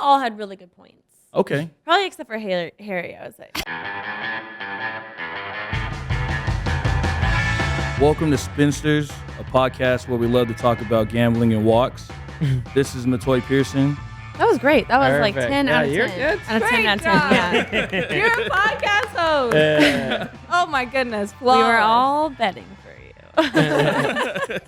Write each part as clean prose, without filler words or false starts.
all had really good points. Okay. Probably except for Harry, I would say. Welcome to Spinsters, a podcast where we love to talk about gambling and walks. This is Motoi Pearson. That was great. That was Perfect. like 10 out of 10. You're good. Out of 10 out of 10, yeah. You're a podcast host. Oh my goodness. We were all betting for you.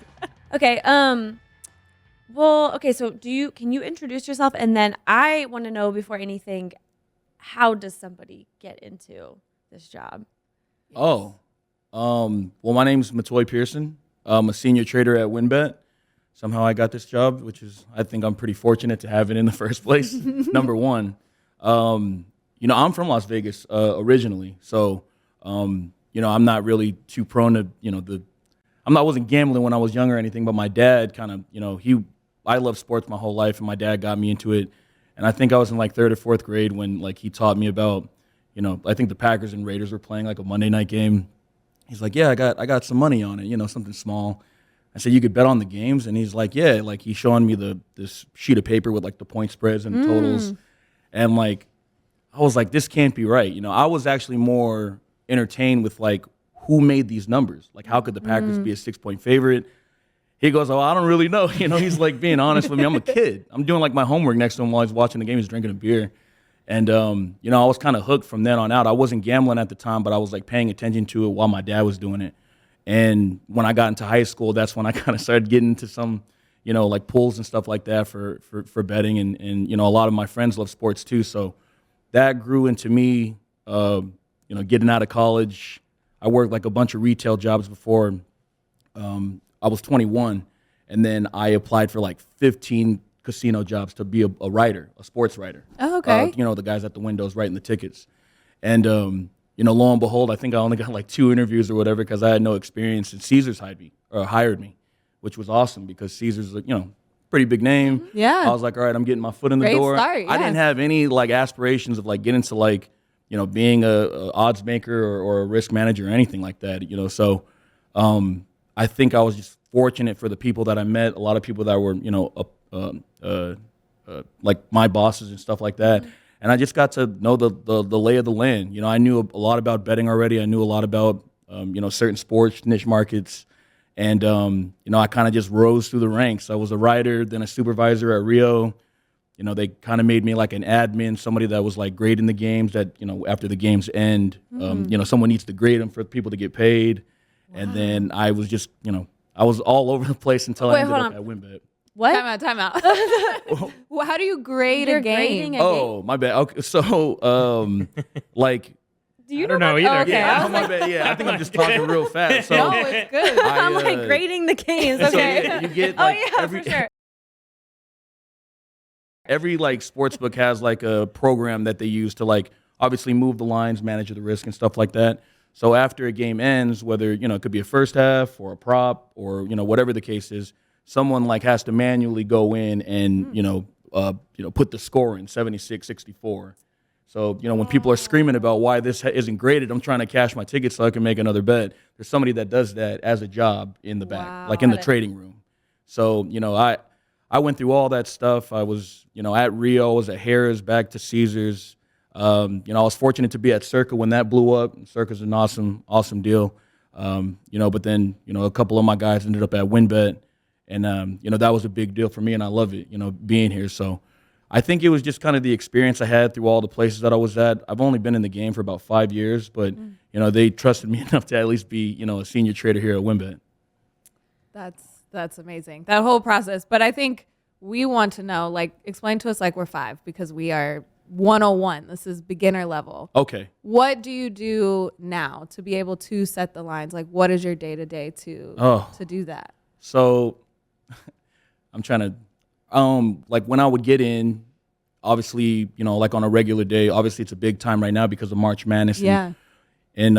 Okay, so can you introduce yourself? And then I want to know before anything, how does somebody get into this job? Well, my name's Motoi Pearson. I'm a senior trader at Wynn Bet. Somehow I got this job, I think I'm pretty fortunate to have it in the first place. Number one, I'm from Las Vegas originally, so I'm not really too prone to I wasn't gambling when I was younger or anything, but my dad kind of I loved sports my whole life, and my dad got me into it. And I think I was in like third or fourth grade when he taught me about I think the Packers and Raiders were playing like a Monday night game. He's like, yeah, I got some money on it, something small. I said, you could bet on the games? And he's like, yeah. He's showing me this sheet of paper with the point spreads and the totals. And I was like, this can't be right. I was actually more entertained with who made these numbers? How could the Packers be a 6-point favorite? He goes, oh, I don't really know. He's being honest with me. I'm a kid. I'm doing my homework next to him while he's watching the game. He's drinking a beer. And, I was kind of hooked from then on out. I wasn't gambling at the time, but I was paying attention to it while my dad was doing it. And when I got into high school, that's when I kind of started getting into some, pools and stuff like that for betting. And a lot of my friends love sports too. So that grew into me, getting out of college. I worked a bunch of retail jobs before I was 21. And then I applied for 15 casino jobs to be a writer, a sports writer. Oh, okay. The guys at the windows writing the tickets. And, lo and behold, I think I only got 2 interviews or whatever because I had no experience. And Caesars hired me, which was awesome because Caesars, pretty big name. Yeah. I was like, all right, I'm getting my foot in the Great door. start, yeah. I didn't have any aspirations of getting to being a odds maker or a risk manager or anything like that. So I think I was just fortunate for the people that I met. A lot of people that were my bosses and stuff like that. And I just got to know the lay of the land. I knew a lot about betting already. I knew a lot about, certain sports, niche markets. And, I kind of just rose through the ranks. I was a writer, then a supervisor at Rio. They kind of made me an admin, somebody that was grading the games that, after the games end, someone needs to grade them for people to get paid. Wow. And then I was just, I was all over the place until I ended up at Wynn Bet. What? Time out. Well, how do you grade You're a game? grading a Oh, my bad. Okay, so, Do you I don't know either. Oh, okay. yeah, my bad. Yeah, I think I'm just talking real fast. So No, it's good. I'm grading the games. so Okay. you get for sure. every sports book has a program that they use to obviously move the lines, manage the risk and stuff like that. So after a game ends, whether it could be a first half or a prop or whatever the case is, someone has to manually go in and put the score in 76-64. So when people are screaming about why this isn't graded, I'm trying to cash my ticket so I can make another bet. There's somebody that does that as a job in the back, in the trading room. So I went through all that stuff. I was at Rio, I was at Harrah's, back to Caesars. I was fortunate to be at Circa when that blew up. Circa's an awesome deal. But then a couple of my guys ended up at Wynn Bet. And, that was a big deal for me, and I love it, being here. So I think it was just kind of the experience I had through all the places that I was at. I've only been in the game for about 5 years, but, they trusted me enough to at least be, a senior trader here at Wynn Bet. That's amazing, that whole process. But I think we want to know, explain to us we're 5 because we are 101. This is beginner level. Okay. What do you do now to be able to set the lines? What is your day-to-day to do that? So I'm trying to, when I would get in, obviously, on a regular day, obviously it's a big time right now because of March Madness. Yeah. And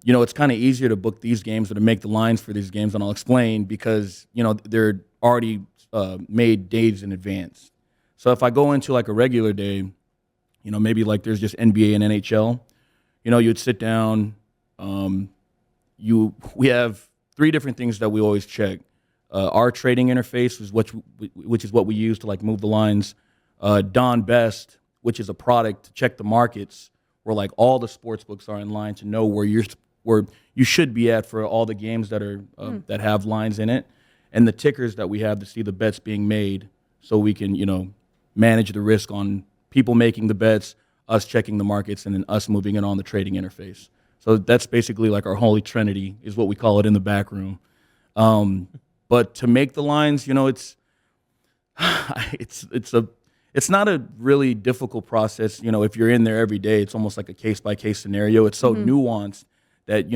it's kind of easier to book these games or to make the lines for these games, and I'll explain because, they're already made days in advance. So if I go into a regular day, maybe there's just NBA and NHL, you'd sit down, we have 3 different things that we always check. Our trading interface is which is what we use to move the lines. Don Best, which is a product to check the markets, where like all the sports books are in line to know where you should be at for all the games that are that have lines in it, and the tickers that we have to see the bets being made, so we can manage the risk on people making the bets, us checking the markets, and then us moving it on the trading interface. So that's basically like our holy trinity is what we call it in the back room. But to make the lines, it's not a really difficult process. If you're in there every day, it's almost like a case-by-case scenario. It's so nuanced that,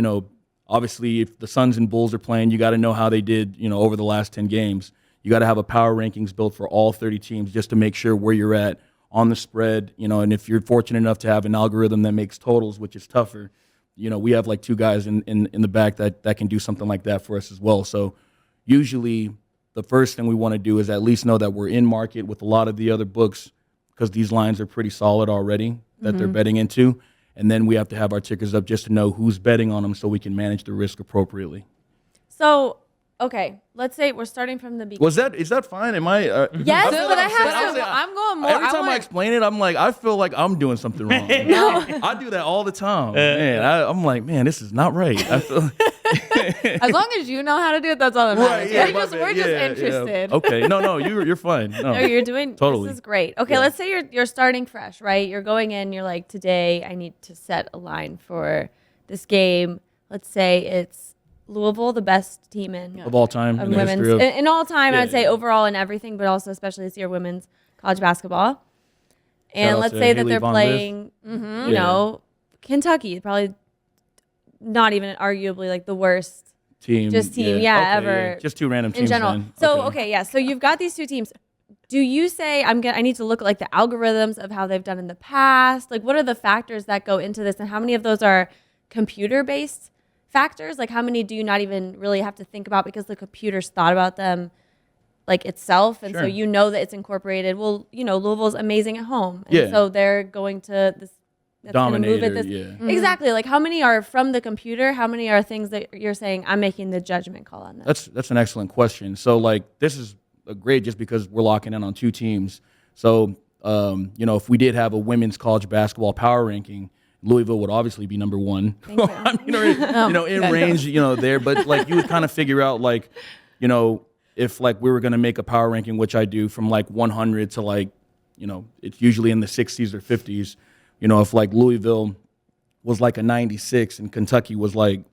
obviously if the Suns and Bulls are playing, you got to know how they did, over the last 10 games. You got to have a power rankings built for all 30 teams just to make sure where you're at on the spread, and if you're fortunate enough to have an algorithm that makes totals, which is tougher, we have like 2 guys in the back that can do something like that for us as well. So usually the first thing we want to do is at least know that we're in market with a lot of the other books, because these lines are pretty solid already that they're betting into. And then we have to have our tickers up just to know who's betting on them so we can manage the risk appropriately. So, okay, let's say we're starting from the beginning. Is that fine? Am I? Yes, but I'm going more. Every time I explain it, I'm like, I feel like I'm doing something wrong. No. I do that all the time. Man, I'm like, man, this is not right. I feel As long as you know how to do it, that's all that matters. Right, yeah, We're just interested. Yeah. Okay, no, you're fine. No, you're doing totally. This is great. Okay, let's say you're starting fresh, right? You're going in. You're like, today I need to set a line for this game. Let's say it's Louisville, the best team of all time in the women's history of in all time. Yeah, I'd say yeah. overall and everything, but also especially this year women's college basketball. And out let's to say that Haley they're Von playing, Yeah. Kentucky, probably not even arguably like the worst team, team, Okay, ever. Just 2 random teams in general. then. So so you've got these 2 teams. Do you say I need to look at like the algorithms of how they've done in the past? Like, what are the factors that go into this, and how many of those are computer-based factors? Like, how many do you not even really have to think about because the computer's thought about them like itself, and so Sure. that it's incorporated? Well, Louisville's amazing at home, and so they're going to this. That's gonna move Dominator, it yeah. Exactly. Like, how many are from the computer? How many are things that you're saying I'm making the judgment call on them? That's an excellent question. So like this is great just because we're locking in on 2 teams. So if we did have a women's college basketball power ranking, Louisville would obviously be number 1. Thank you. I mean, in range, there. But like you would kind of figure out like, if like we were going to make a power ranking, which I do, from like 100 to like, it's usually in the 60s or 50s. If like Louisville was like a 96 and Kentucky was like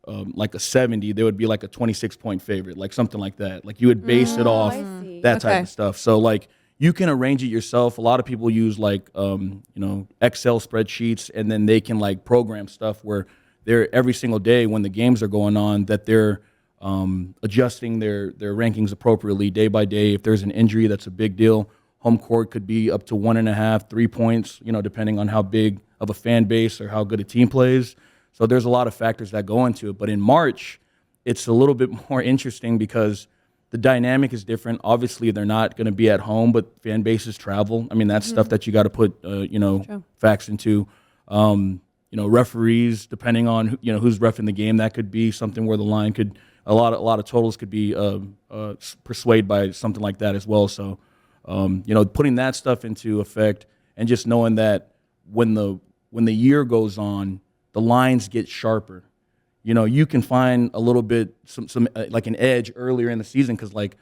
a 70, there would be like a 26-point favorite, like something like that. Like you would base it off I see. that type of stuff. So like you can arrange it yourself. A lot of people use like Excel spreadsheets, and then they can like program stuff where they're every single day when the games are going on that they're adjusting their rankings appropriately day by day. If there's an injury, that's a big deal. Home court could be up to 1.5, 3 points, depending on how big of a fan base or how good a team plays. So there's a lot of factors that go into it. But in March, it's a little bit more interesting because the dynamic is different. Obviously, they're not going to be at home, but fan bases travel. I mean, that's stuff that you got to put, facts into. Referees, depending on who's reffing the game, that could be something where the line could a lot of totals could be persuaded by something like that as well. So. Putting that stuff into effect and just knowing that when the year goes on, the lines get sharper. You can find a little bit some like an edge earlier in the season because like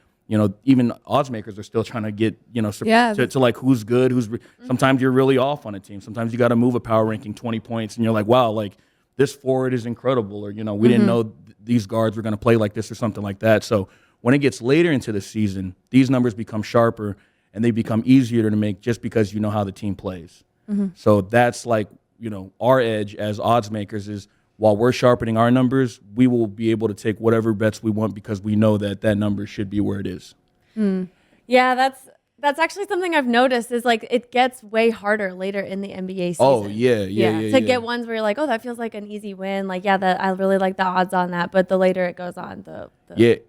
even odds makers are still trying to get to like who's good, sometimes you're really off on a team. Sometimes you got to move a power ranking 20 points and you're like, wow, like this forward is incredible, or we didn't know these guards were going to play like this or something like that. So when it gets later into the season, these numbers become sharper. And they become easier to make just because you know how the team plays. So that's like, our edge as odds makers is while we're sharpening our numbers, we will be able to take whatever bets we want because we know that number should be where it is. Yeah, that's actually something I've noticed is like it gets way harder later in the NBA season. Oh, yeah. To get ones where you're like, oh, that feels like an easy win. Like, that I really like the odds on that. But the later it goes on, the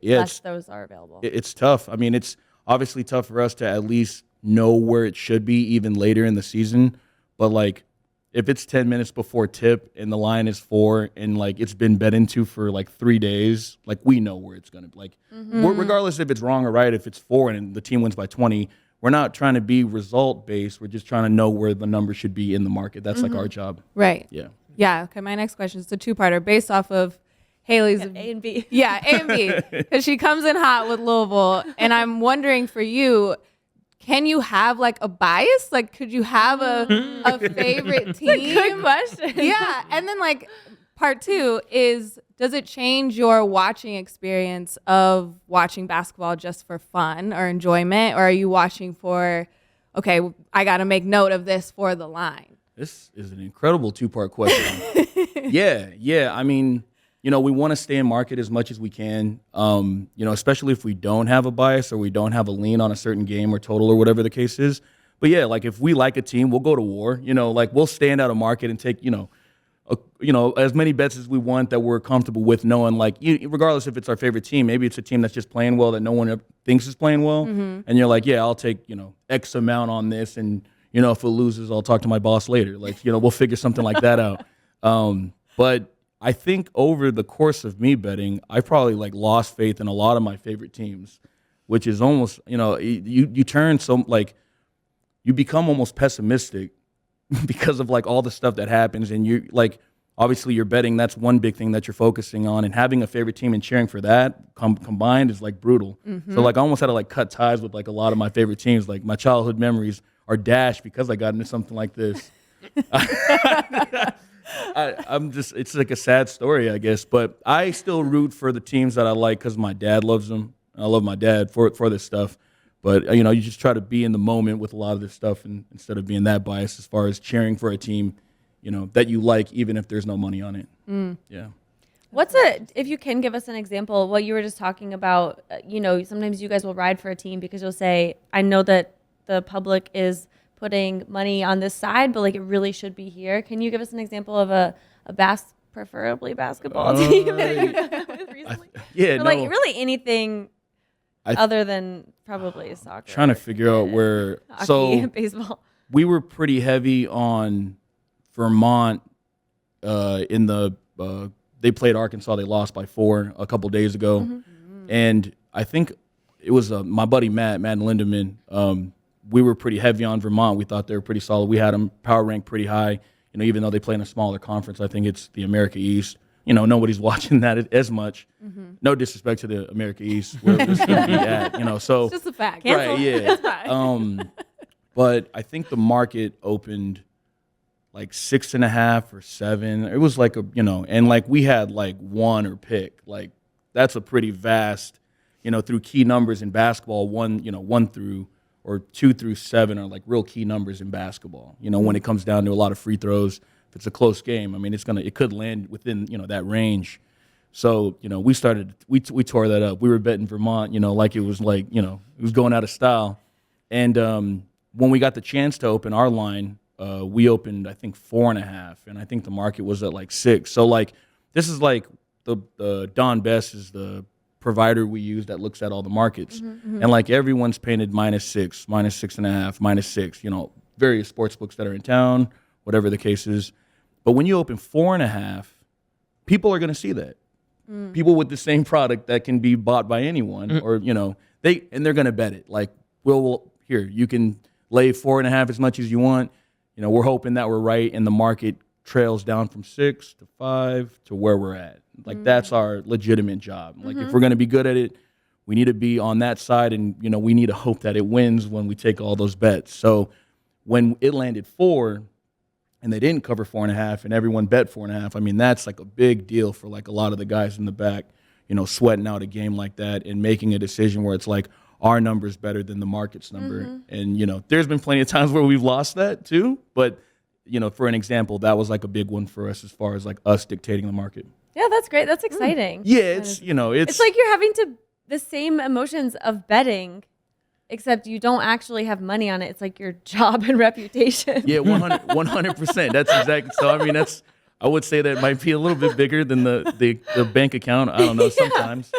less those are available. It's tough. I mean, it's obviously tough for us to at least know where it should be even later in the season. But like if it's 10 minutes before tip and the line is 4 and like it's been bet into for like 3 days, like we know where it's going to be. Like regardless if it's wrong or right, if it's 4 and the team wins by 20, we're not trying to be result based. We're just trying to know where the number should be in the market. That's like our job. Right. Yeah. Yeah. Okay. My next question is a two-parter based off of Haley's. A and B. Yeah, A and B. Because she comes in hot with Louisville. And I'm wondering for you, can you have like a bias? Like, could you have a favorite team? Good question. Yeah. And then like part two is, does it change your watching experience of watching basketball just for fun or enjoyment? Or are you watching for, okay, I got to make note of this for the line? This is an incredible two-part question. Yeah. I mean, we want to stay in market as much as we can, especially if we don't have a bias or we don't have a lean on a certain game or total or whatever the case is. But yeah, like if we like a team, we'll go to war, like we'll stand out of market and take, as many bets as we want that we're comfortable with, knowing like, regardless if it's our favorite team, maybe it's a team that's just playing well that no one thinks is playing well. And you're like, yeah, I'll take, X amount on this. And, if it loses, I'll talk to my boss later. Like, we'll figure something like that out. But I think over the course of me betting, I probably like lost faith in a lot of my favorite teams, which is almost, you turn you become almost pessimistic because of like all the stuff that happens. And you like, obviously you're betting, that's one big thing that you're focusing on, and having a favorite team and cheering for that combined is like brutal. So like I almost had to like cut ties with like a lot of my favorite teams. Like my childhood memories are dashed because I got into something like this. It's like a sad story, I guess, but I still root for the teams that I like because my dad loves them. I love my dad for this stuff, but you just try to be in the moment with a lot of this stuff, and instead of being that biased as far as cheering for a team, that you like, even if there's no money on it. Yeah. If you can give us an example, what you were just talking about, sometimes you guys will ride for a team because you'll say, I know that the public is putting money on this side, but like it really should be here. Can you give us an example of a preferably basketball team that you've done with recently? Or like really anything other than probably soccer. Trying to figure out where. Hockey, so baseball. We were pretty heavy on Vermont in the. They played Arkansas. They lost by 4 a couple days ago, and I think it was my buddy Matt Lindemann. We were pretty heavy on Vermont. We thought they were pretty solid. We had them power ranked pretty high. Even though they play in a smaller conference, I think it's the America East. Nobody's watching that as much. No disrespect to the America East, where this going to be at. So it's just a fact. Right? Yeah. But I think the market opened like 6.5 or 7. It was like and like we had like 1 or pick. Like that's a pretty vast, through key numbers in basketball. 1 through or 2 through 7 are like real key numbers in basketball. When it comes down to a lot of free throws, if it's a close game, I mean, it could land within, that range. So, we tore that up. We were betting Vermont, like it was like, it was going out of style. And when we got the chance to open our line, we opened, I think 4.5, and I think the market was at like 6. So like, this is like the Don Best is the provider we use that looks at all the markets, and like everyone's painted -6, -6.5, -6. Various sports books that are in town, whatever the case is. But when you open 4.5, people are going to see that. People with the same product that can be bought by anyone, or they're going to bet it. Like, here you can lay 4.5 as much as you want. We're hoping that we're right, and the market trails down from 6 to 5 to where we're at. Like that's our legitimate job. Like if we're going to be good at it, we need to be on that side, and we need to hope that it wins when we take all those bets. So when it landed 4 and they didn't cover 4.5 and everyone bet 4.5, I mean, that's like a big deal for like a lot of the guys in the back, sweating out a game like that and making a decision where it's like our number's better than the market's number. And, there's been plenty of times where we've lost that too. But, for an example, that was like a big one for us as far as like us dictating the market. Yeah, that's great. That's exciting. Yeah, it's like you're having the same emotions of betting, except you don't actually have money on it. It's like your job and reputation. Yeah, 100%. That's exactly. So, I mean, I would say that might be a little bit bigger than the bank account. I don't know, sometimes.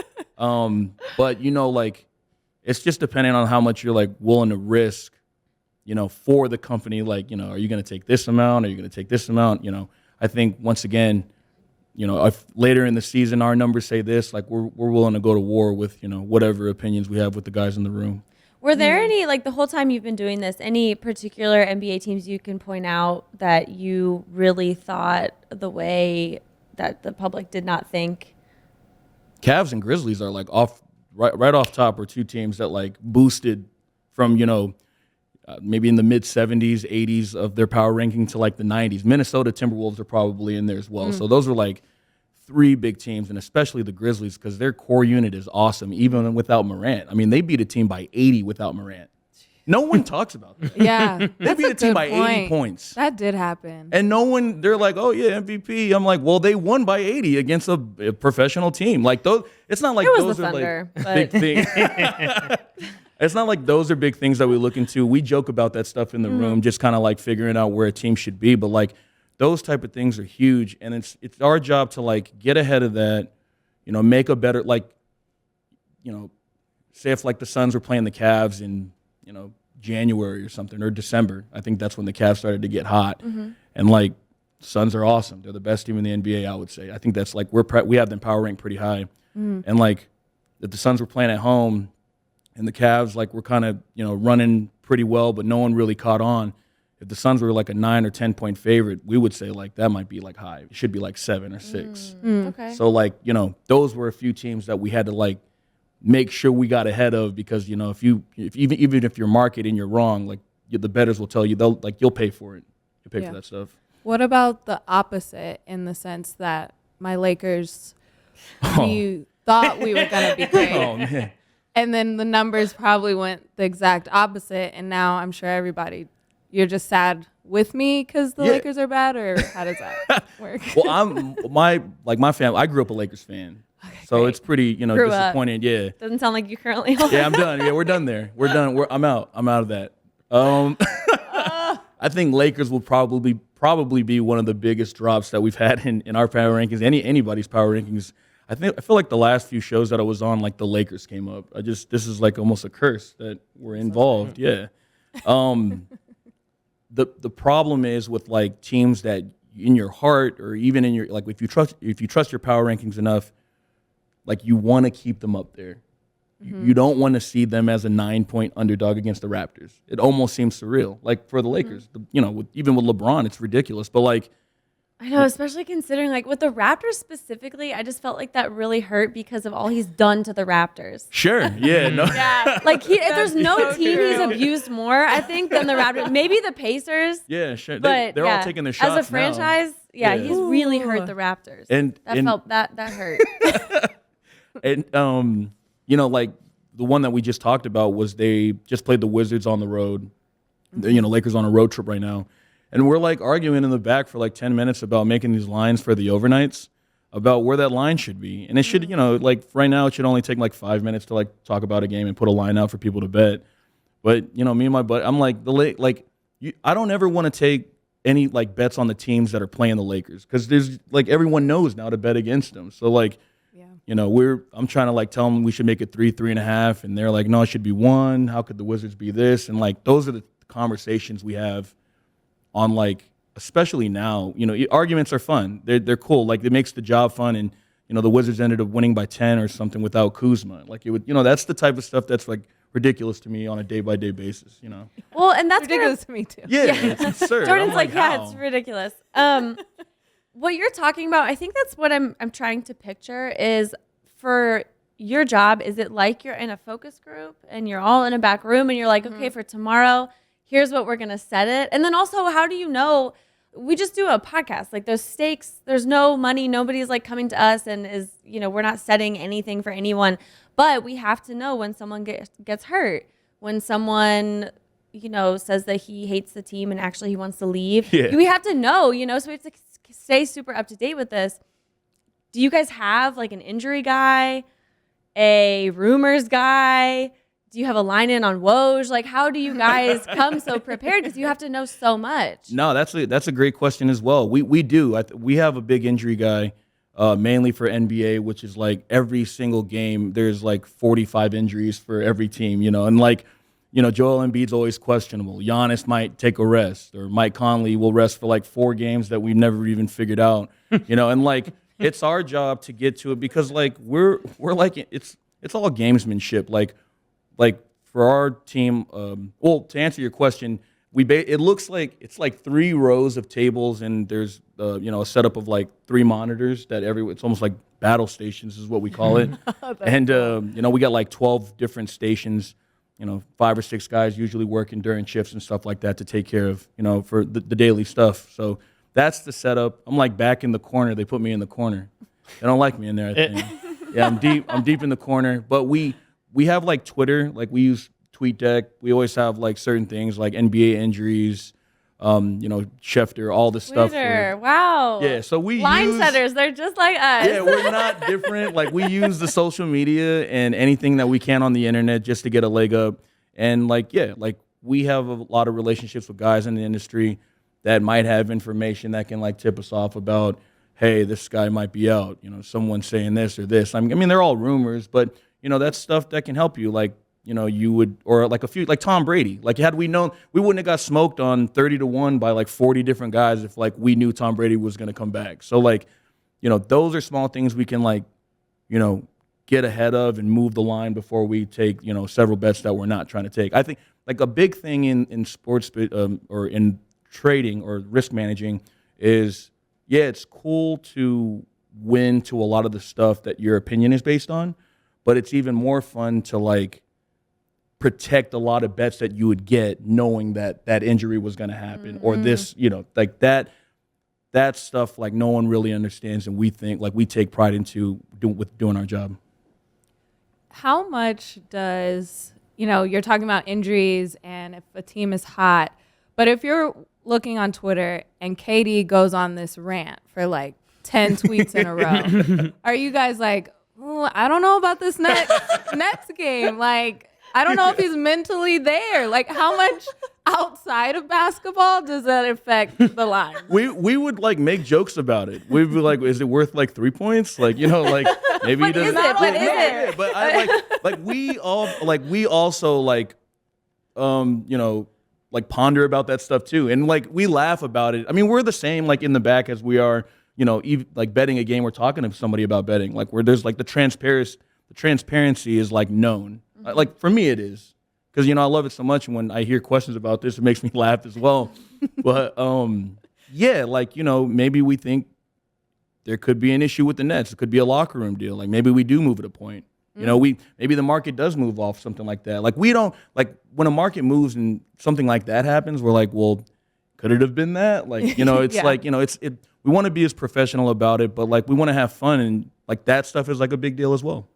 But, like, it's just depending on how much you're, like, willing to risk, for the company. Like, are you going to take this amount? Are you going to take this amount? I think, once again, if later in the season our numbers say this, like we're willing to go to war with, whatever opinions we have with the guys in the room. Were there any, like the whole time you've been doing this, any particular NBA teams you can point out that you really thought the way that the public did not think? Cavs and Grizzlies are like right off top are two teams that like boosted from, maybe in the mid 70s, 80s of their power ranking to like the 90s. Minnesota Timberwolves are probably in there as well. So those are like three big teams, and especially the Grizzlies because their core unit is awesome, even without Morant. I mean, they beat a team by 80 without Morant. No one talks about that. Yeah. They beat a team by 80 points. That did happen. And no one, they're like, oh, yeah, MVP. I'm like, well, they won by 80 against a professional team. Like, those, it's not like It was those the are Thunder, like big things. It's not like those are big things that we look into. We joke about that stuff in the room, just kind of like figuring out where a team should be. But like those type of things are huge. And it's our job to like get ahead of that, make a better, like, say if like the Suns were playing the Cavs in, January or something, or December. I think that's when the Cavs started to get hot. And like Suns are awesome. They're the best team in the NBA, I would say. I think that's like we have them power ranked pretty high. And like if the Suns were playing at home and the Cavs like were kind of, running pretty well, but no one really caught on. If the Suns were like a 9 or 10 point favorite, we would say like that might be like high. It should be like 7 or 6. Okay. So like, those were a few teams that we had to like make sure we got ahead of because, if even if you're market and you're wrong, like the bettors will tell you you'll pay for it. You'll pay for that stuff. What about the opposite in the sense that my Lakers, you thought we were going to be great. Oh man. And then the numbers probably went the exact opposite. And now I'm sure you're just sad with me because the Lakers are bad, or how does that work? Well, my family, I grew up a Lakers fan. Okay, so great. It's pretty, disappointing. Yeah. Doesn't sound like you currently are. Yeah, I'm done. Yeah, we're done there. We're done. I'm out. I'm out of that. I think Lakers will probably be one of the biggest drops that we've had in our power rankings, anybody's power rankings. I feel like the last few shows that I was on, like the Lakers came up. This is like almost a curse that we're involved. Yeah. The problem is with like teams that in your heart or even in your like if you trust your power rankings enough, like you want to keep them up there. You don't want to see them as a 9-point underdog against the Raptors. It almost seems surreal. Like for the Lakers, even with LeBron, it's ridiculous. But like, I know, especially considering like with the Raptors specifically, I just felt like that really hurt because of all he's done to the Raptors. Sure, yeah, no, yeah, like there's no team he's abused more, I think, than the Raptors. Maybe the Pacers. Yeah, sure. But they're all taking their shots as a franchise. Now. He's really hurt the Raptors. And that hurt. And like the one that we just talked about was they just played the Wizards on the road. Lakers on a road trip right now. And we're like arguing in the back for like 10 minutes about making these lines for the overnights, about where that line should be. And it should, like right now it should only take like 5 minutes to like talk about a game and put a line out for people to bet. But, me and my buddy, I'm like, I don't ever want to take any like bets on the teams that are playing the Lakers because there's like everyone knows now to bet against them. So like, I'm trying to like tell them we should make it 3.5. And they're like, no, it should be 1. How could the Wizards be this? And like, those are the conversations we have on like, especially now, arguments are fun. They're cool. Like it makes the job fun. And, the Wizards ended up winning by 10 or something without Kuzma. Like it would, that's the type of stuff that's like ridiculous to me on a day by day basis, Well, and that's ridiculous to me too. Yeah. It's absurd. Jordan's like, it's ridiculous. What you're talking about, I think that's what I'm trying to picture is for your job. Is it like you're in a focus group and you're all in a back room and you're like, okay, for tomorrow, here's what we're going to set it. And then also, how do you know? We just do a podcast. Like there's stakes. There's no money. Nobody's like coming to us and is, we're not setting anything for anyone. But we have to know when someone gets hurt, when someone, says that he hates the team and actually he wants to leave. Yeah. We have to know, so we have to stay super up to date with this. Do you guys have like an injury guy, a rumors guy? Do you have a line in on Woj? Like, how do you guys come so prepared? Because you have to know so much. No, that's a great question as well. We do. We have a big injury guy, mainly for NBA, which is like every single game, there's like 45 injuries for every team, and like, Joel Embiid's always questionable. Giannis might take a rest, or Mike Conley will rest for like 4 games that we've never even figured out, and like, it's our job to get to it because like we're like, it's all gamesmanship. Like for our team, well, to answer your question, it looks like it's like 3 rows of tables, and there's a setup of like 3 monitors that it's almost like battle stations is what we call it. And we got like 12 different stations, 5 or 6 guys usually working during shifts and stuff like that to take care of, for the daily stuff. So that's the setup. I'm like back in the corner. They put me in the corner. They don't like me in there, I think. Yeah, I'm deep in the corner. But we have like Twitter, like we use TweetDeck. We always have like certain things like NBA injuries, Schefter, all the stuff. Twitter, wow. Yeah, so we line setters. They're just like us. Yeah, we're not different. Like we use the social media and anything that we can on the internet just to get a leg up. And like we have a lot of relationships with guys in the industry that might have information that can like tip us off about, hey, this guy might be out. Someone saying this or this. I mean, they're all rumors, but that's stuff that can help you. Like, you would, or like a few, like Tom Brady. Like, had we known, we wouldn't have got smoked on 30-1 by like 40 different guys if like we knew Tom Brady was going to come back. So like, those are small things we can like, get ahead of and move the line before we take, several bets that we're not trying to take. I think like a big thing in sports or in trading or risk managing is, yeah, it's cool to win to a lot of the stuff that your opinion is based on, but it's even more fun to like protect a lot of bets that you would get knowing that that injury was going to happen or this, like that stuff like no one really understands, and we think like we take pride into doing our job. How much does, you're talking about injuries and if a team is hot, but if you're looking on Twitter and KD goes on this rant for like 10 tweets in a row, are you guys like, I don't know about this next game? Like, I don't know if he's mentally there. Like, how much outside of basketball does that affect the line? We would like make jokes about it. We'd be like, is it worth like 3 points? Like, like maybe he doesn't. What is it? But I like we also like like ponder about that stuff too, and like we laugh about it. I mean, we're the same like in the back as we are, even like betting a game. We're talking to somebody about betting, like where there's like the transparency is like known. Like for me, it is because I love it so much. And when I hear questions about this, it makes me laugh as well. But yeah, like maybe we think there could be an issue with the Nets. It could be a locker room deal. Like maybe we do move at a point. Maybe the market does move off something like that. Like we don't like when a market moves and something like that happens. We're like, well, could it have been that? Like it's Yeah. like we want to be as professional about it, but like we want to have fun, and like that stuff is like a big deal as well.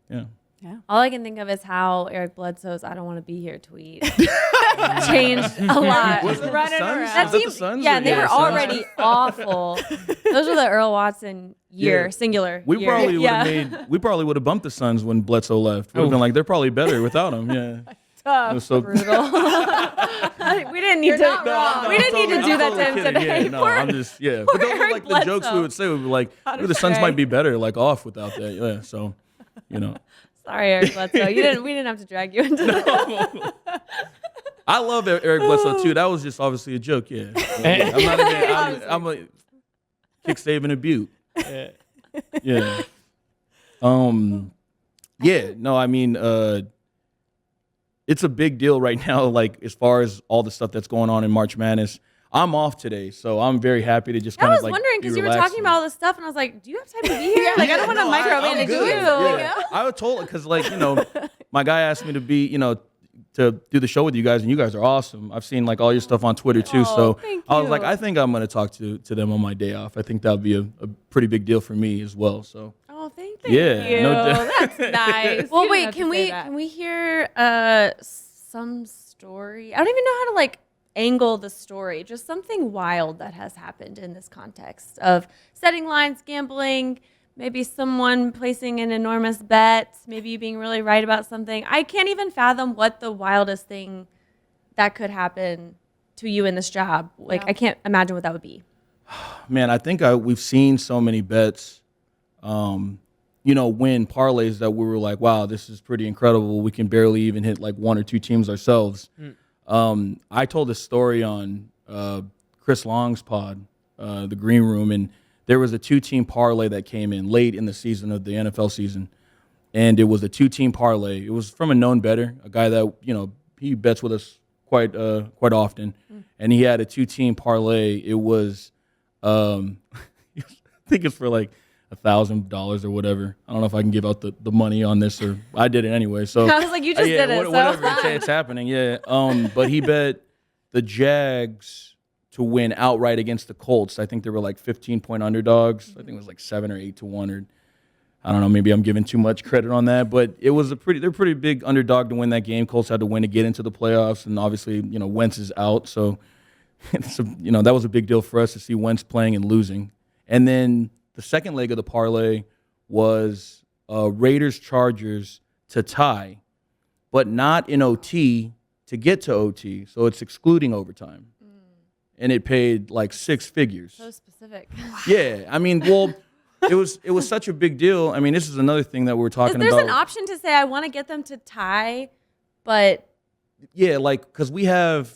Yeah. Yeah. All I can think of is how Eric Bledsoe's "I don't want to be here" tweet changed a lot. Was that Running the Suns? around. That Was that team, the Suns? yeah, they were Suns. already awful. Those were the Earl Watson year, Yeah. singular. We year. probably would Yeah. have we probably would have bumped the Suns when Bledsoe left. We'd have been like, they're probably better without him. Yeah. Tough. It was so Brutal. We didn't need You're to. not wrong. We didn't need to I'm do that to totally him kidding. today. Yeah, no, Poor- I'm just But those are Eric like the jokes we Bledsoe. would say. We'd be like, How to "Ooh, the Suns say. might be better like off without that. Yeah. So, Sorry, Eric Bledsoe. We didn't have to drag you into that. I love Eric Bledsoe too. That was just obviously a joke. Yeah. I'm not even. I'm a kick saving a Butte. Yeah. Yeah. No, I mean, it's a big deal right now. Like as far as all the stuff that's going on in March Madness, I'm off today, so I'm very happy to just I kind was of like. wondering because you were talking about all this stuff, and I was like, "Do you have time to be here? Like, I don't want to I'm micromanage good. you." Yeah. I was told because my guy asked me to be to do the show with you guys, and you guys are awesome. I've seen like all your stuff on Twitter too, so thank I was you. like, I think I'm going to talk to them on my day off. I think that would be a pretty big deal for me as well. So Oh, thank yeah, you. no doubt. That's nice. Well, You don't wait, have to can say we that. can we hear some story? I don't even know how to like angle the story. Just something wild that has happened in this context of setting lines, gambling, maybe someone placing an enormous bet, maybe you being really right about something. I can't even fathom what the wildest thing that could happen to you in this job. Like, Yeah. I can't imagine what that would be. Man, I think we've seen so many bets, win parlays that we were like, wow, this is pretty incredible. We can barely even hit like 1 or 2 teams ourselves. I told this story on Chris Long's pod, The Green Room, and there was a 2-team parlay that came in late in the season of the NFL season. and it was a 2-team parlay. It was from a known bettor, a guy that he bets with us quite often, and he had a 2-team parlay. It was, I think it's for like $1,000 or whatever. I don't know if I can give out the money on this, or I did it anyway. So I was like, you just did it. Whatever, it's happening. Yeah. But he bet the Jags to win outright against the Colts. I think they were like 15-point underdogs. I think it was like 7 or 8 to 1, or I don't know. Maybe I'm giving too much credit on that, but it was they're pretty big underdog to win that game. Colts had to win to get into the playoffs, and obviously Wentz is out, so that was a big deal for us to see Wentz playing and losing. And then the second leg of the parlay was Raiders Chargers to tie, but not in OT to get to OT, so it's excluding overtime. And it paid like 6 figures. So specific. Yeah, I mean, well, it was such a big deal. I mean, this is another thing that we're talking about. There's an option to say I want to get them to tie, but yeah, like because we have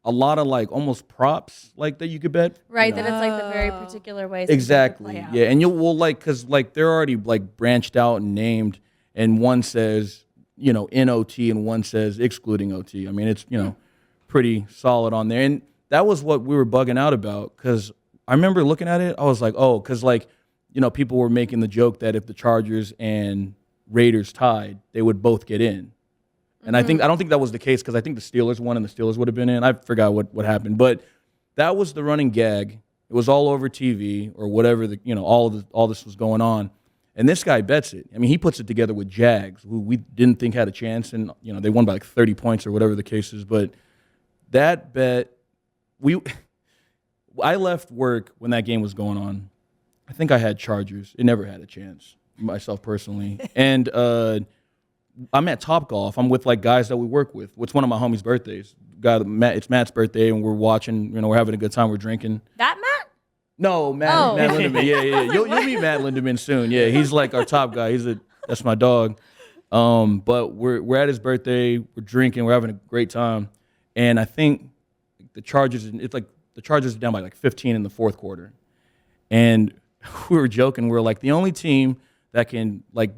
a lot of like almost props like that you could bet. Right, that it's like the very particular ways. Exactly. Play out. Yeah, and because like they're already like branched out and named, and one says in OT and one says excluding OT. I mean, it's pretty solid on there, and that was what we were bugging out about, because I remember looking at it, I was like, oh, because like, people were making the joke that if the Chargers and Raiders tied, they would both get in. And I don't think that was the case, because I think the Steelers won and the Steelers would have been in. I forgot what happened. But that was the running gag. It was all over TV or whatever, all this was going on. And this guy bets it. I mean, he puts it together with Jags, who we didn't think had a chance. And, they won by like 30 points or whatever the case is. But that bet, I left work when that game was going on. I think I had Chargers. It never had a chance, myself personally. And I'm at Topgolf. I'm with like guys that we work with. It's one of my homies' birthdays. It's Matt's birthday, and we're watching. We're having a good time. We're drinking. That Matt? No, Matt Lindemann. Yeah. You'll meet Matt Lindemann soon. Yeah, he's like our top guy. That's my dog. But we're at his birthday. We're drinking. We're having a great time. And I think the Chargers are down by like 15 in the fourth quarter. And we were joking. We were like, the only team that can like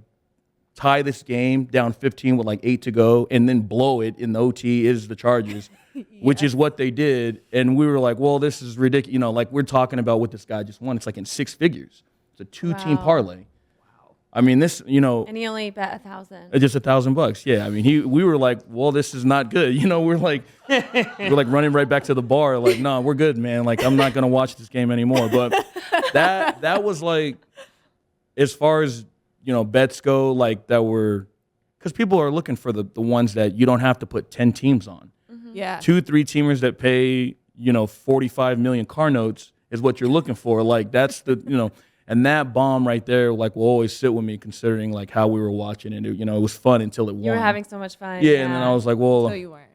tie this game down 15 with like 8 to go and then blow it in the OT is the Chargers, which is what they did. And we were like, well, this is ridiculous. Like we're talking about what this guy just won. It's like in 6 figures. It's a 2-team parlay. I mean, this, And he only bet 1,000. Just $1,000. Yeah. I mean, we were like, well, this is not good. We're like running right back to the bar. Like, no, we're good, man. Like, I'm not going to watch this game anymore. But that was like, as far as, bets go, like that were, because people are looking for the ones that you don't have to put 10 teams on. Mm-hmm. Yeah. 2-3 teamers that pay, 45 million car notes is what you're looking for. Like, that's the, and that bomb right there, like, will always sit with me, considering like how we were watching it. It was fun until it won. You were having so much fun. Yeah, and then I was like, well, So you weren't.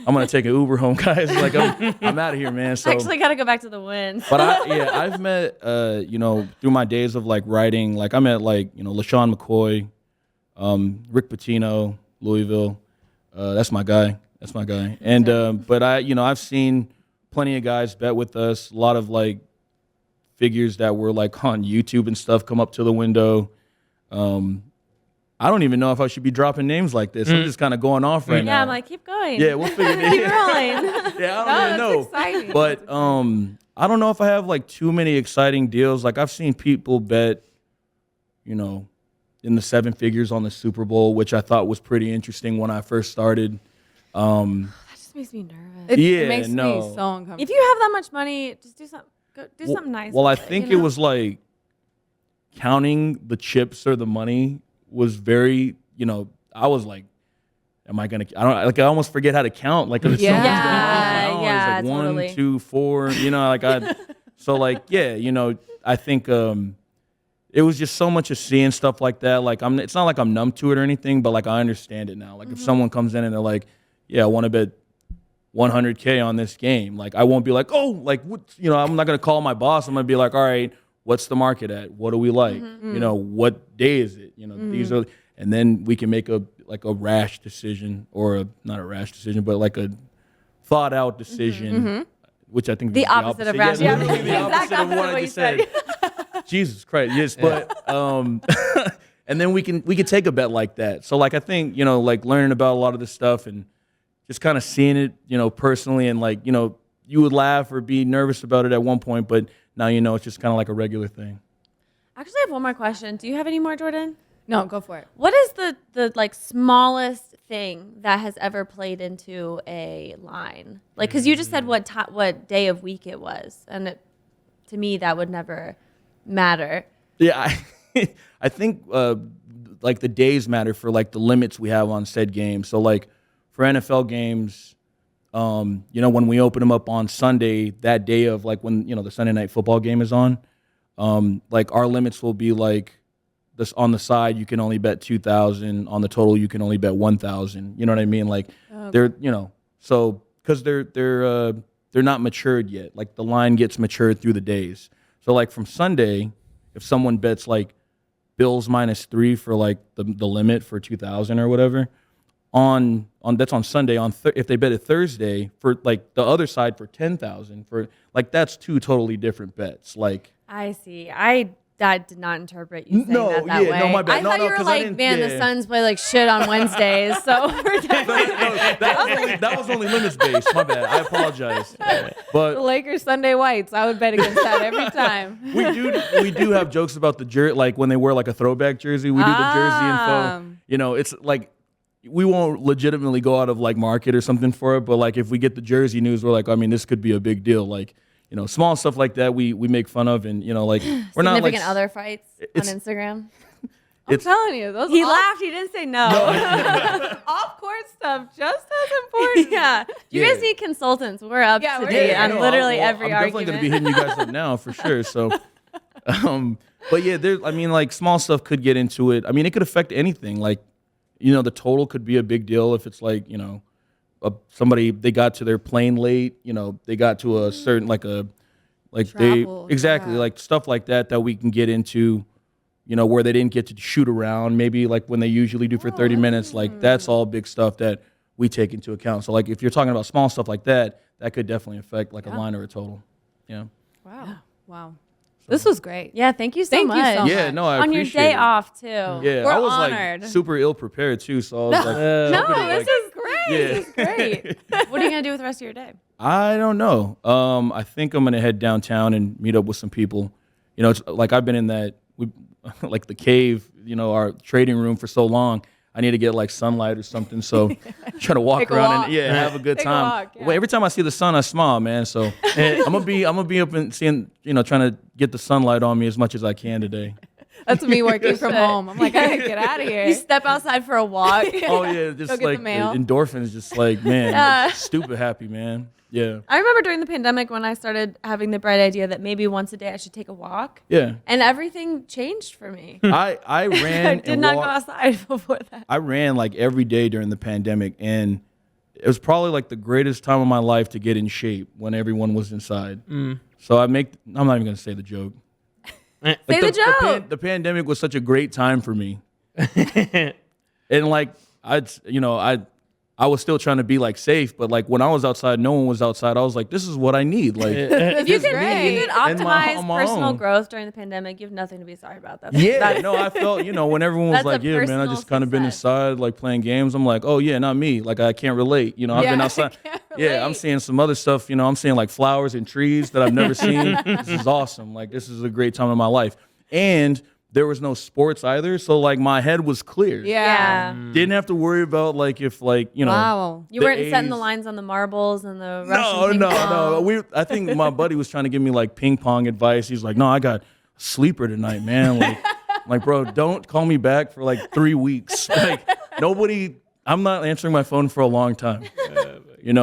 I'm gonna take an Uber home, guys. Like, I'm out of here, man. So I actually got to go back to the win. But I've met, through my days of like writing, like I met like LaShawn McCoy, Rick Pitino, Louisville. That's my guy. And but I've seen plenty of guys bet with us. A lot of like figures that were like on YouTube and stuff come up to the window. I don't even know if I should be dropping names like this. I'm just kind of going off right now. Yeah, I'm like, keep going. Yeah, we'll figure it out. Keep rolling. Yeah, I don't even know. Exciting. But I don't know if I have like too many exciting deals. Like I've seen people bet, in the 7 figures on the Super Bowl, which I thought was pretty interesting when I first started. That just makes me nervous. It makes me so uncomfortable. If you have that much money, just do something. Do something nice. Well, I think it was like counting the chips or the money was very, I was like, am I gonna? I almost forget how to count. Like, there's so much going on. Yeah, it's like totally. 1, 2, 4. So like, yeah, I think it was just so much of seeing stuff like that. Like, it's not like I'm numb to it or anything, but like I understand it now. Like, if someone comes in and they're like, yeah, I want to bet $100K on this game, like I won't be like, oh, like what? I'm not gonna call my boss. I'm gonna be like, all right, what's the market at? What do we like? What day is it? These are, and then we can make a rash decision, or not a rash decision, but like a thought out decision, which I think the is opposite of rash. Yeah, Yeah, the opposite of what I just said. Jesus Christ, yes, but and then we can take a bet like that. So like I think like learning about a lot of this stuff and just kind of seeing it personally, and like you would laugh or be nervous about it at one point, but now it's just kind of like a regular thing. Actually, I have one more question. Do you have any more, Jordan? No, go for it. What is the like smallest thing that has ever played into a line? Like, because you just said what day of week it was, and to me that would never matter. Yeah, I think like the days matter for like the limits we have on said games. So like for NFL games, when we open them up on Sunday, that day of like when the Sunday night football game is on, like our limits will be like this on the side you can only bet 2,000, on the total you can only bet 1,000. You know what I mean? Like they're so because they're not matured yet. Like the line gets matured through the days. So like from Sunday, if someone bets like Bills -3 for like the limit for 2,000 or whatever, on that's on Sunday. If they bet it Thursday for like the other side for 10,000, for like that's two totally different bets. Like I see. That did not interpret you saying that way. No, my bad. I thought you were like, man, the Suns play like shit on Wednesdays, so we're that was only limits based. My bad. I apologize. But The Lakers Sunday whites. I would bet against that every time. we do have jokes about the jersey, like when they wear like a throwback jersey. We do the jersey info. It's like we won't legitimately go out of like market or something for it, but like if we get the jersey news, we're like, I mean, this could be a big deal. Like, small stuff like that we make fun of, and like we're not like significant other fights on Instagram. I'm telling you, those He laughed. He didn't say no. off-court stuff just as important. Yeah. You guys need consultants. We're up to date on literally every I'm argument. definitely going to be hitting you guys up now for sure. So, but yeah, like small stuff could get into it. I mean, it could affect anything. Like, the total could be a big deal if it's like, somebody, they got to their plane late, they got to a certain Travel, like stuff like that we can get into, where they didn't get to shoot around, maybe like when they usually do for 30 minutes. Like that's all big stuff that we take into account. So like if you're talking about small stuff like that, that could definitely affect like a line or a total. Yeah. Wow. This was great. Yeah, thank you so much. Yeah, no, I on your appreciate day it. off too. Yeah, We're I was honored. like super ill prepared too, so I was like, This is great. Yeah. This is great. What are you gonna do with the rest of your day? I don't know. I think I'm gonna head downtown and meet up with some people. It's like I've been in like the cave, our trading room for so long. I need to get like sunlight or something. So try to walk around and have a good time. Walk, yeah. Well, every time I see the sun, I smile, man. So I'm gonna be up and seeing, trying to get the sunlight on me as much as I can today. That's me working from home. I'm like, I gotta get out of here. You step outside for a walk. Oh yeah, just Go get like the mail. endorphins, just like man, stupid happy, man. Yeah. I remember during the pandemic when I started having the bright idea that maybe once a day I should take a walk. Yeah. And everything changed for me. I ran. I did not go outside before that. I ran like every day during the pandemic, and it was probably like the greatest time of my life to get in shape when everyone was inside. So I'm not even gonna say the joke. Say the joke. The pandemic was such a great time for me, and like I was still trying to be like safe, but like when I was outside, no one was outside. I was like, this is what I need. Like If you could And optimize my personal own. growth during the pandemic, you have nothing to be sorry about. That's I felt, when everyone was That's like, a yeah, man, I personal just kind of been success. inside, like playing games. I'm like, oh yeah, not me. Like I can't relate. I've been outside. Yeah, I'm seeing some other stuff. I'm seeing like flowers and trees that I've never seen. This is awesome. Like this is a great time in my life. And there was no sports either, so like my head was clear. Yeah. Didn't have to worry about like if like Wow. You weren't setting A's- the lines on the marbles and the No, Russian ping pong. no. I think my buddy was trying to give me like ping pong advice. He's like, no, I got a sleeper tonight, man. Like, bro, don't call me back for like 3 weeks. Like I'm not answering my phone for a long time.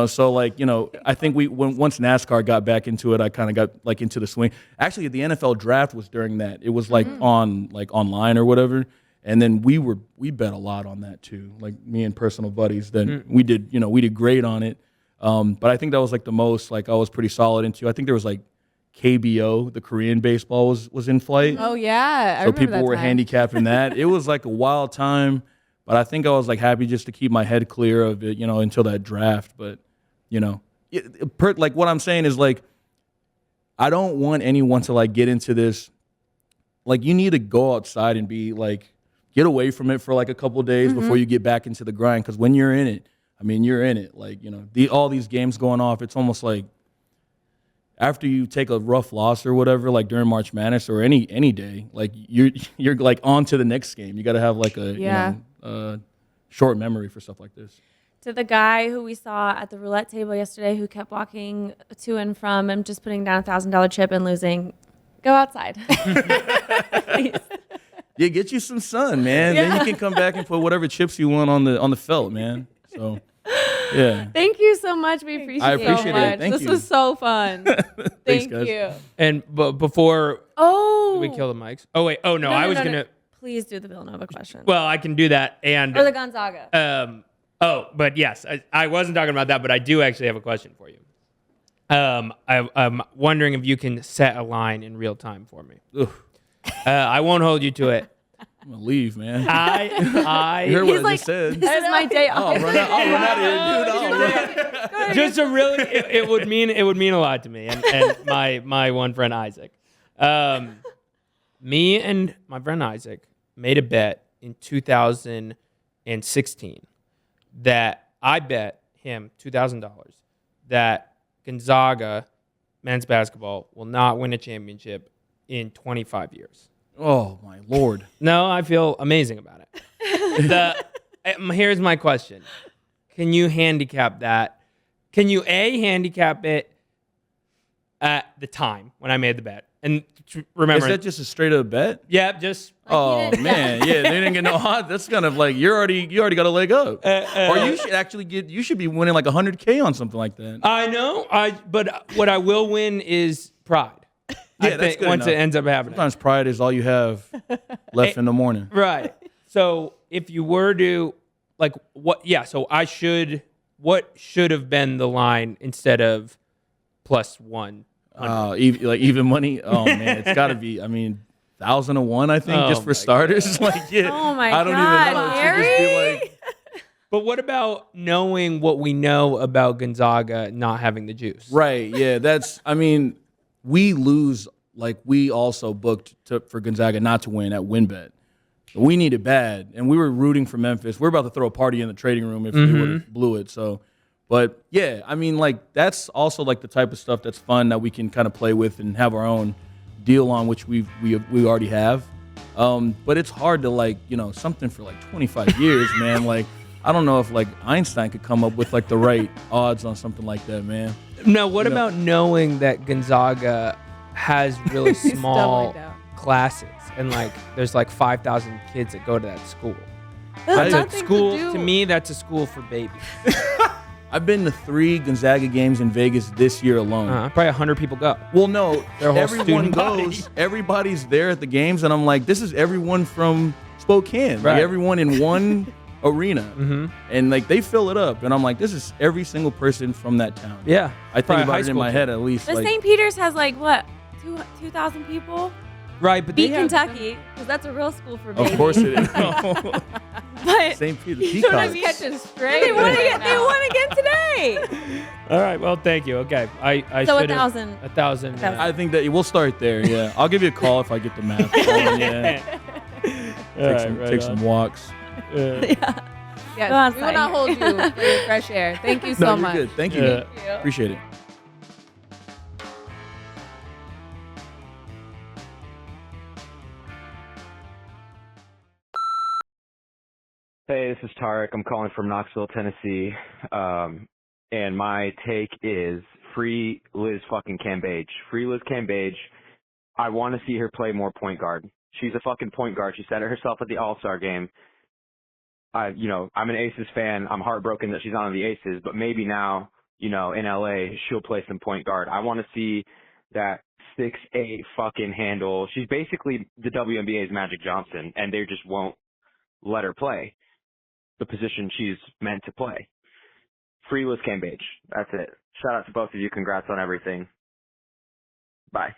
So like, I think once NASCAR got back into it, I kind of got like into the swing. Actually, the NFL draft was during that. It was like online or whatever. And then we bet a lot on that too. Like me and personal buddies, then we did great on it. But I think that was like the most like I was pretty solid into. I think there was like KBO, the Korean baseball was in flight. Oh yeah. So people were handicapping that. It was like a wild time. But I think I was like happy just to keep my head clear of it, until that draft. But, like what I'm saying is like, I don't want anyone to like get into this. Like you need to go outside and be like get away from it for like a couple of days before you get back into the grind. Because when you're in it, I mean, you're in it. Like, you know, all these games going off, it's almost like after you take a rough loss or whatever, like during March Madness or any day, like you're like on to the next game. You got to have like a short memory for stuff like this. To the guy who we saw at the roulette table yesterday who kept walking to and from and just putting down $1,000 chip and losing, go outside. Please. Yeah, get you some sun, man. Then you can come back and put whatever chips you want on the felt, man. So, yeah. Thank you so much. We appreciate it. I appreciate so it. much. Thank This you. was so fun. Thanks, Thank guys. you. And before we kill the mics. Oh wait. Oh no, I was gonna. Please do the Villanova question. Well, I can do that. And or the Gonzaga. but yes, I wasn't talking about that, but I do actually have a question for you. I'm wondering if you can set a line in real time for me. I won't hold you to it. I'm gonna leave, man. You I heard what I like, just said. This is my day off. I'll run out of here, dude. I'll run. just a really it would mean a lot to me and my one friend Isaac. Me and my friend Isaac made a bet in 2016 that I bet him $2,000 that Gonzaga men's basketball will not win a championship in 25 years. Oh my Lord. No, I feel amazing about it. Here's my question. Can you handicap that? Can you handicap it at the time when I made the bet? And remember, Is that just a straight up bet? yeah, just Oh man, yeah, they didn't get no odds. That's kind of like you already got a leg up. Or you should actually you should be winning like $100K on something like that. I know. But what I will win is pride. Yeah, I that's think good once enough. it ends up happening. Sometimes pride is all you have left in the morning. Right. So if you were to like what? Yeah. So what should have been the line instead of +1? Even money. Oh man, it's got to be. I mean, 1,001. I think just for starters. Like, yeah. Oh my I don't God, even know. It should Harry? just be like, But what about knowing what we know about Gonzaga not having the juice? right. Yeah. That's. I mean, we lose. Like we also booked for Gonzaga not to win at Wynn Bet. We need it bad, and we were rooting for Memphis. We're about to throw a party in the trading room if they would have blew it. So, but yeah, I mean, like that's also like the type of stuff that's fun that we can kind of play with and have our own deal on, which we already have. But it's hard to like something for like 25 years, man. Like I don't know if like Einstein could come up with like the right odds on something like that, man. No, what about knowing that Gonzaga has really small classes and like there's like 5,000 kids that go to that school? That's That's a nothing school to to me. That's a school for babies. I've been to 3 Gonzaga games in Vegas this year alone. Probably 100 people go. Well, no, Their whole everyone student body. goes. Everybody's there at the games, and I'm like, this is everyone from Spokane. Right. Like everyone in one arena, and like they fill it up, and I'm like, this is every single person from that town. Yeah, I think Probably about high it in school my kid. head at least. The Like, St. Peter's has like what, 2,000 people? Right, but Beat they have, Kentucky, because that's a real school for babies. of course it is. But St. Peter you know what I Peacocks. mean? Catching straight. They won right again. They now. won again today. All right, well, thank you. Okay, I So should 1,000. 1,000. I think that we'll start there. Yeah, I'll give you a call if I get the math. Going, yeah, take some walks. Yes, Go we outside. will not hold you for your fresh air. Thank you No, so you're much. good. Thank you. Yeah. Appreciate it. Hey, this is Tarek. I'm calling from Knoxville, Tennessee. And my take is free Liz fucking Cambage. Free Liz Cambage. I want to see her play more point guard. She's a fucking point guard. She said it herself at the All-Star game. I'm an Aces fan. I'm heartbroken that she's not on the Aces, but maybe now, in LA, she'll play some point guard. I want to see that 6'8" fucking handle. She's basically the WNBA's Magic Johnson, and they just won't let her play the position she's meant to play. Free Liz Cambage. That's it. Shout out to both of you. Congrats on everything. Bye.